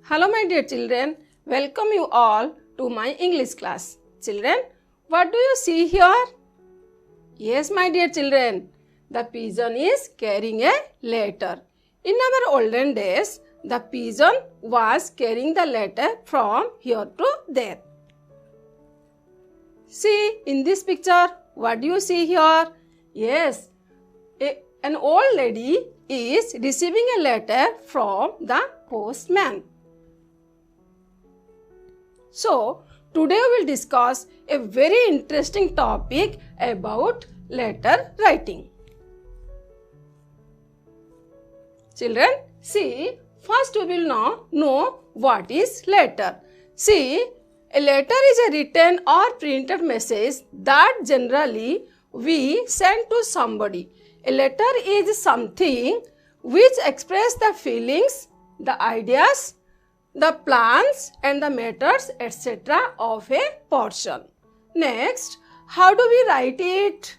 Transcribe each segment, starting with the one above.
Hello my dear children, welcome you all to my English class. Children, what do you see here? Yes my dear children, the pigeon is carrying a letter. In our olden days, the pigeon was carrying the letter from here to there. See in this picture, what do you see here? Yes, an old lady is receiving a letter from the postman. So, today we will discuss a very interesting topic about letter writing. Children, see, first we will know what is letter. See, a letter is a written or printed message that generally we send to somebody. A letter is something which expresses the feelings, the ideas, the plans and the matters etc. of a person. Next, how do we write it?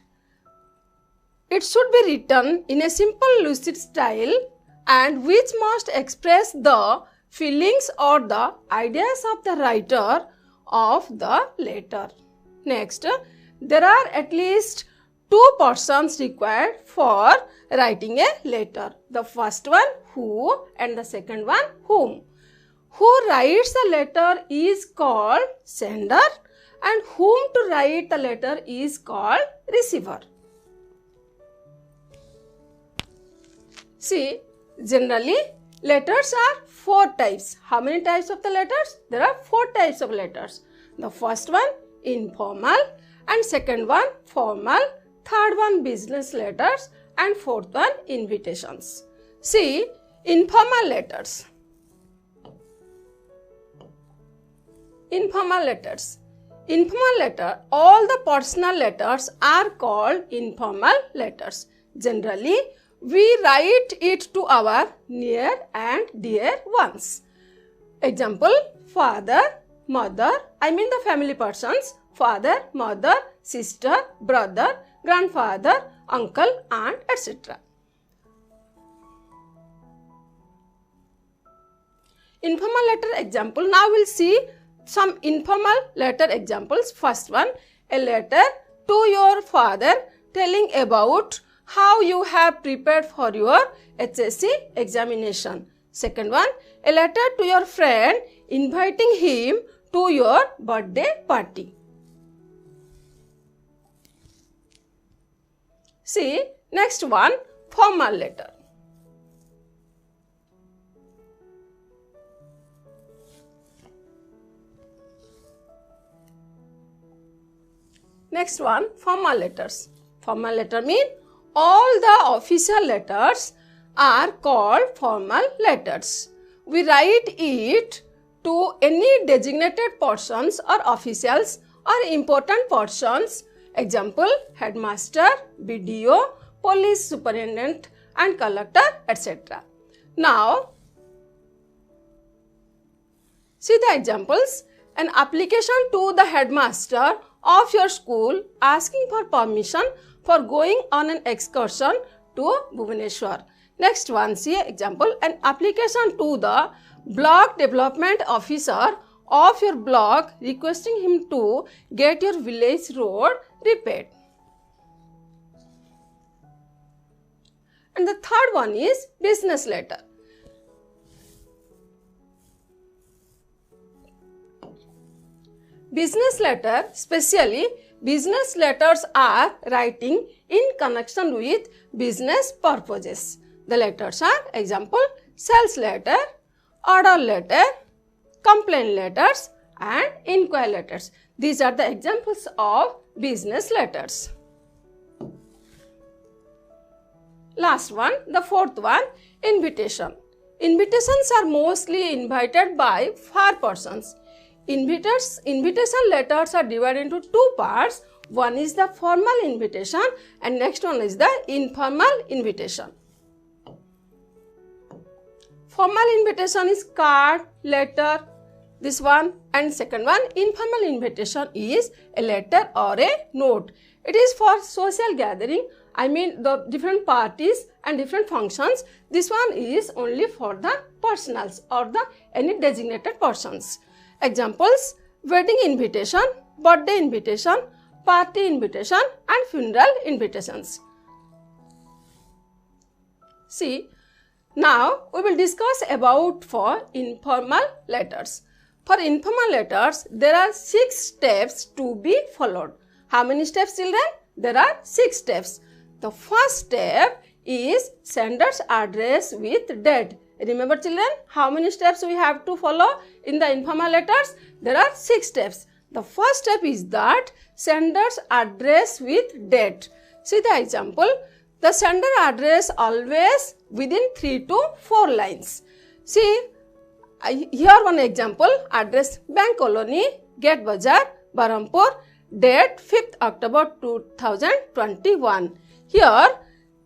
It should be written in a simple lucid style and which must express the feelings or the ideas of the writer of the letter. Next, there are at least two persons required for writing a letter. The first one, who, and the second one, whom. Who writes the letter is called sender and whom to write the letter is called receiver. See, generally letters are four types. How many types of the letters? There are four types of letters. The first one informal and second one formal, third one business letters and fourth one invitations. See, informal letters. Informal letters. Informal letter, all the personal letters are called informal letters. Generally, we write it to our near and dear ones. Example, father, mother, I mean the family persons, father, mother, sister, brother, grandfather, uncle, aunt, etc. Informal letter example, now we will see some informal letter examples. First one, a letter to your father telling about how you have prepared for your HSC examination. Second one, a letter to your friend inviting him to your birthday party. See, next one, formal letter. Next one, formal letters. Formal letter mean all the official letters are called formal letters. We write it to any designated persons or officials or important persons. Example, headmaster, BDO, police superintendent and collector, etc. Now, see the examples. An application to the headmaster of your school asking for permission for going on an excursion to Bhubaneswar. Next one, see example, an application to the block development officer of your block requesting him to get your village road repaired. And the third one is business letter. Business letter, specially business letters are writing in connection with business purposes. The letters are example, sales letter, order letter, complaint letters and inquiry letters. These are the examples of business letters. Last one, the fourth one, invitation. Invitations are mostly invited by far persons. Invitation letters are divided into two parts. One is the formal invitation and next one is the informal invitation. Formal invitation is card, letter, this one, and second one, informal invitation is a letter or a note. It is for social gathering I mean the different parties and different functions. This one is only for the personals or the any designated persons. Examples: wedding invitation, birthday invitation, party invitation and funeral invitations. See, now we will discuss about for informal letters. For informal letters, there are 6 steps to be followed. How many steps, children? There are 6 steps. The first step is sender's address with date. Remember, children, how many steps we have to follow in the informal letters? There are 6 steps. The first step is that sender's address with date. See the example. The sender address always within 3 to 4 lines. See, here one example: address Bank Colony, Gate Bazaar, Berhampur, date 5th October 2021. Here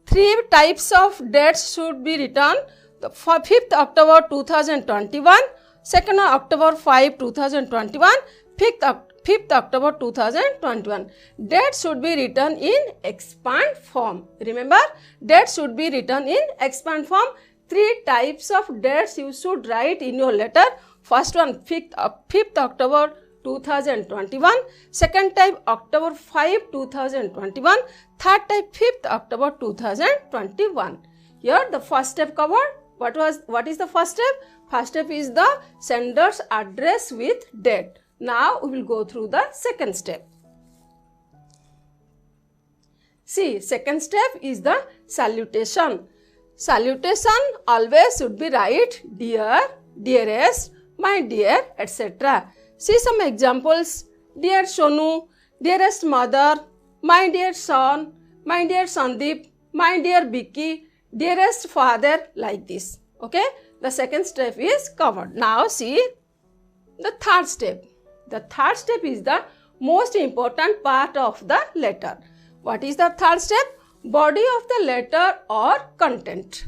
3 types of dates should be written. The 5th October 2021, 2nd October 5, 2021, 5th October 2021. Date should be written in expand form. Remember, date should be written in expand form. 3 types of dates you should write in your letter. First one 5th October 2021, second type October 5, 2021, third type 5th October 2021. Here the first step covered. What is the first step? First step is the sender's address with date. Now we will go through the second step. See, second step is the salutation. Salutation always should be write dear, dearest, my dear, etc. See some examples: dear Sonu, dearest mother, my dear son, my dear Sandeep, my dear Vicky, dearest father, like this. Okay, the second step is covered. Now see the third step. The third step is the most important part of the letter. What is the third step? Body of the letter or content.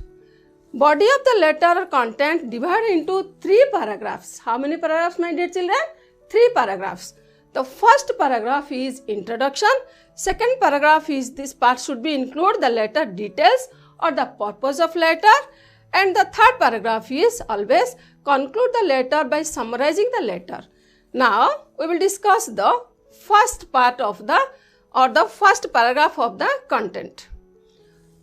Body of the letter or content divided into 3 paragraphs. How many paragraphs, my dear children? 3 paragraphs. The first paragraph is introduction. Second paragraph is this part should be include the letter details or the purpose of letter. And the third paragraph is always conclude the letter by summarizing the letter. Now we will discuss the first part of the first paragraph of the content.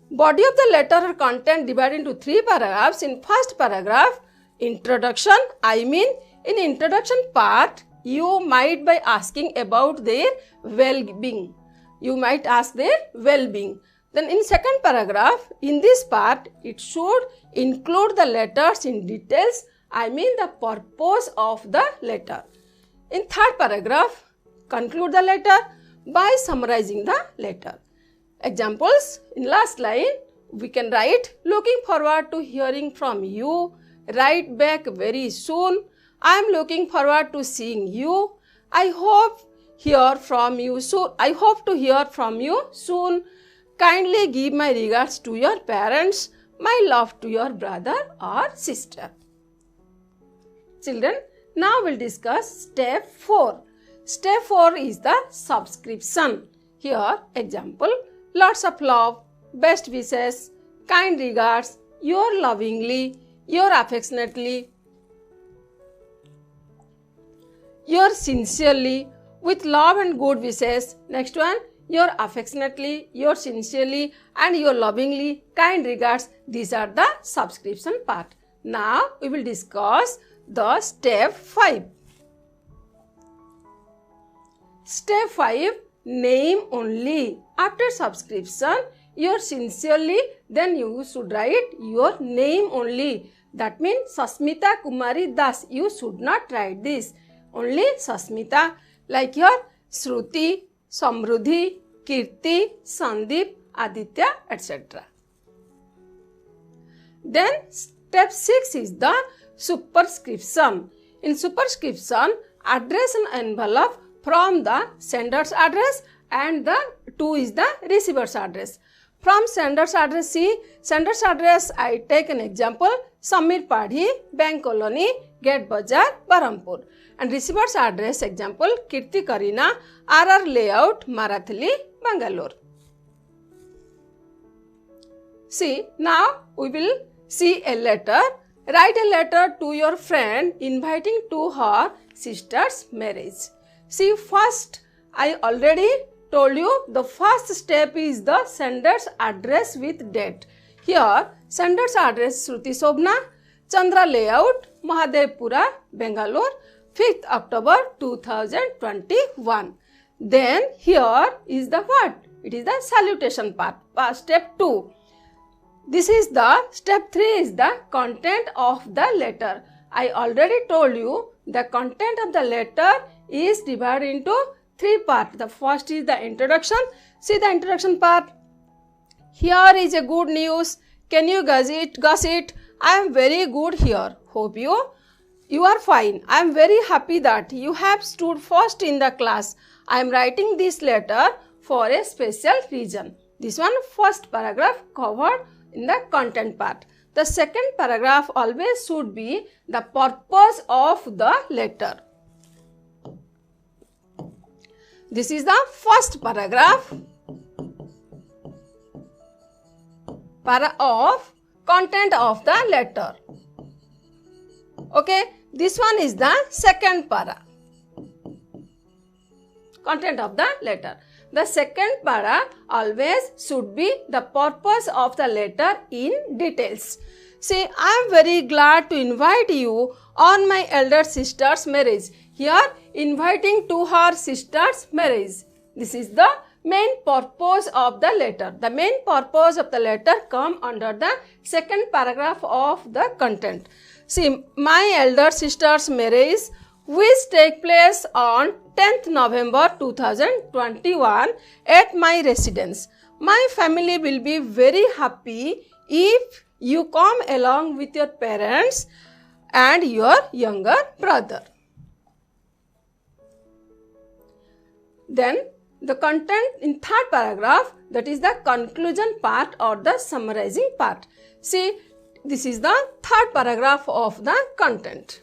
Body of the letter or content divided into 3 paragraphs. In first paragraph, introduction, I mean in introduction part, you might be asking about their well-being. You might ask their well-being. Then in second paragraph, in this part, it should include the letters in details, I mean the purpose of the letter. In third paragraph, conclude the letter by summarizing the letter. Examples: in last line, we can write, looking forward to hearing from you, write back very soon, I am looking forward to seeing you, I hope to hear from you soon, kindly give my regards to your parents, my love to your brother or sister. Children, now we'll discuss step 4. Step 4 is the subscription. Here, example: lots of love, best wishes, kind regards, your lovingly, your affectionately, your sincerely, with love and good wishes. Next one, your affectionately, your sincerely and your lovingly, kind regards. These are the subscription part. Now we will discuss the step 5. Step 5, name only. After subscription, your sincerely, then you should write your name only. That means Sasmita Kumari Das. You should not write this. Only Sasmita. Like here, Shruti, Samruddhi, Kirti, Sandeep, Aditya, etc. Then step 6 is the superscription. In superscription, address an envelope from the sender's address and the 2 is the receiver's address. From sender's address, see, sender's address, I take an example, Samir Padhi, Bank Colony, Gate Bazaar, Berhampur. And receiver's address, example, Kirti Karina, RR Layout, Marathali, Bangalore. See, now we will see a letter. Write a letter to your friend inviting to her sister's marriage. See, first I already told you the first step is the sender's address with date. Here, sender's address Shruti Shobna, Chandra Layout, Mahadevpura, Bangalore, 5th October 2021. Then here is the what? It is the salutation part, step 2. This is the step 3 is the content of the letter. I already told you the content of the letter is divided into 3 parts. The first is the introduction. See the introduction part. Here is a good news. Can you guess it? I am very good here. Hope you are fine. I am very happy that you have stood first in the class. I am writing this letter for a special reason. This one first paragraph covered in the content part. The second paragraph always should be the purpose of the letter. This is the first paragraph of content of the letter. Okay, this one is the second para, content of the letter. The second para always should be the purpose of the letter in details. See, I am very glad to invite you on my elder sister's marriage. Here, inviting to her sister's marriage. This is the main purpose of the letter. The main purpose of the letter come under the second paragraph of the content. See, my elder sister's marriage, which take place on 10th November 2021 at my residence. My family will be very happy if you come along with your parents and your younger brother. Then the content in third paragraph, that is the conclusion part or the summarizing part. See, this is the third paragraph of the content.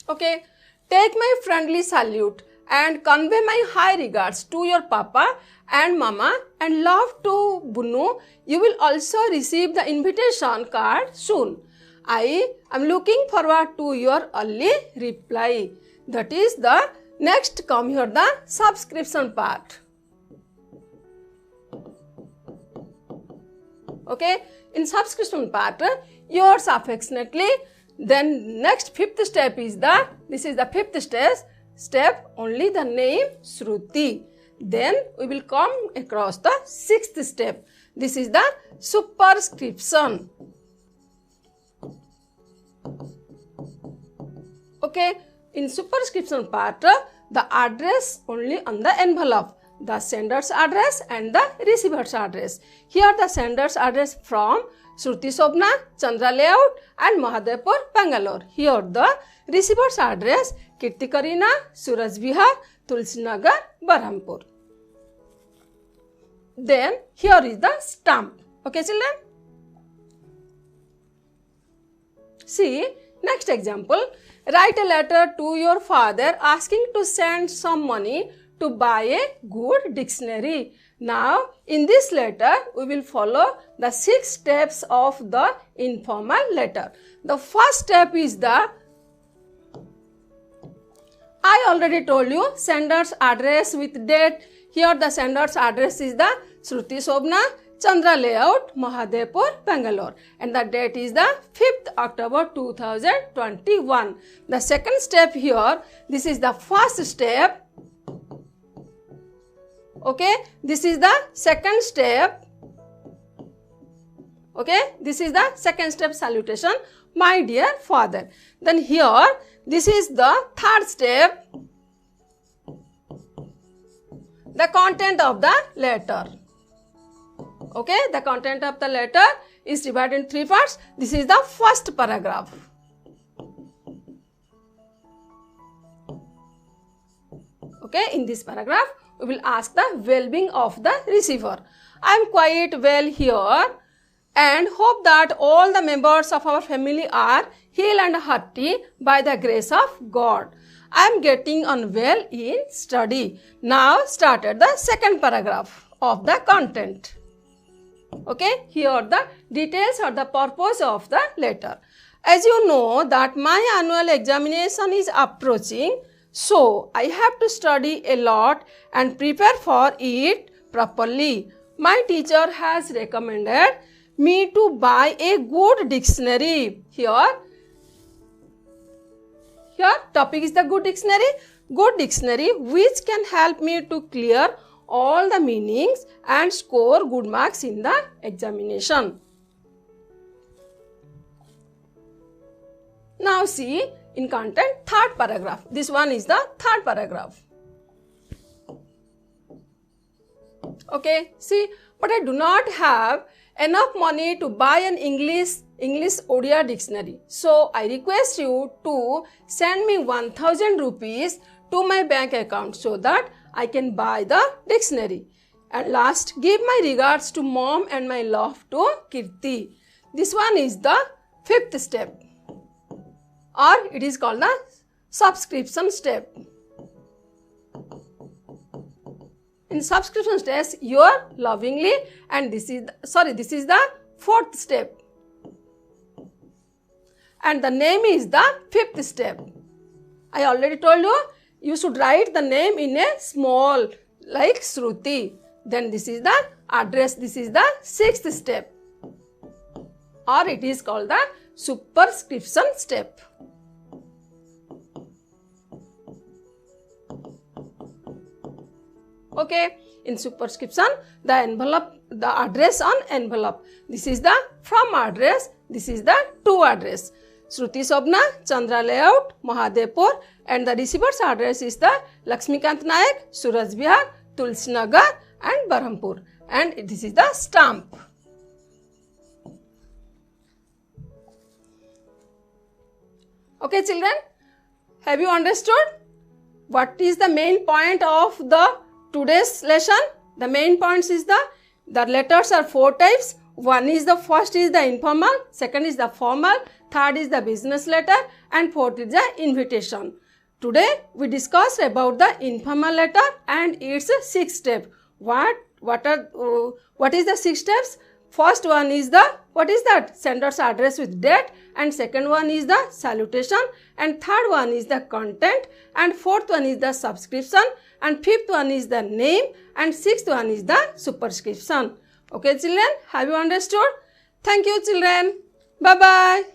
Okay, take my friendly salute and convey my high regards to your papa and mama and love to Bunu. You will also receive the invitation card soon. I am looking forward to your early reply. That is the next come here the subscription part. Okay, in subscription part, yours affectionately. Then next fifth step is this is the fifth step, only the name Shruti. Then we will come across the sixth step. This is the superscription. Okay, in superscription part, the address only on the envelope, the sender's address and the receiver's address. Here the sender's address from Shruti Shobna, Chandra Layout and Mahadevpur, Bangalore. Here the receiver's address Kirti Karina, Suraj Vihar, Tulsinagar, Berhampur. Then here is the stamp. Okay children. See next example. Write a letter to your father asking to send some money to buy a good dictionary. Now, in this letter, we will follow the 6 steps of the informal letter. The first step is I already told you, sender's address with date. Here the sender's address is the Shruti Shobna, Chandra Layout, Mahadevpur, Bangalore. And the date is the 5th October 2021. The second step here, this is the first step. Okay, this is the second step. Okay, this is the second step salutation, my dear father. Then here, this is the third step, the content of the letter. Okay, the content of the letter is divided in 3 parts. This is the first paragraph. Okay, in this paragraph, we will ask the well-being of the receiver. I am quite well here and hope that all the members of our family are healed and hearty by the grace of God. I am getting on well in study. Now started the second paragraph of the content. Okay, here are the details or the purpose of the letter. As you know that my annual examination is approaching, so I have to study a lot and prepare for it properly. My teacher has recommended me to buy a good dictionary. Here topic is the good dictionary which can help me to clear all the meanings and score good marks in the examination. Now see in content third paragraph. This one is the third paragraph. Okay, see, but I do not have enough money to buy an English Odia dictionary. So I request you to send me 1000 rupees to my bank account so that I can buy the dictionary. And last, give my regards to mom and my love to Kirti. This one is the fifth step, or it is called the subscription step. In subscription steps, you are lovingly, and this is the fourth step, and the name is the fifth step. I already told you should write the name in a small like Shruti. Then this is the address. This is the sixth step, or it is called the superscription step. Okay, in superscription, the envelope, the address on envelope. This is the from address, this is the to address. Shruti Sobna, Chandra Layout, Mahadevpur, and the receiver's address is the Lakshmikant Nayak, Suraj Vihar, Tulsinagar, and Berhampur. And this is the stamp. Okay, children, have you understood what is the main point of the today's lesson? The main points is the letters are 4 types. First is the informal, second is the formal, third is the business letter, and fourth is the invitation. Today we discussed about the informal letter and its 6 steps. What is the 6 steps? First one is the, what is that? Sender's address with date, and second one is the salutation, and third one is the content, and fourth one is the subscription, and fifth one is the name, and sixth one is the superscription. Okay children, have you understood? Thank you children. Bye bye.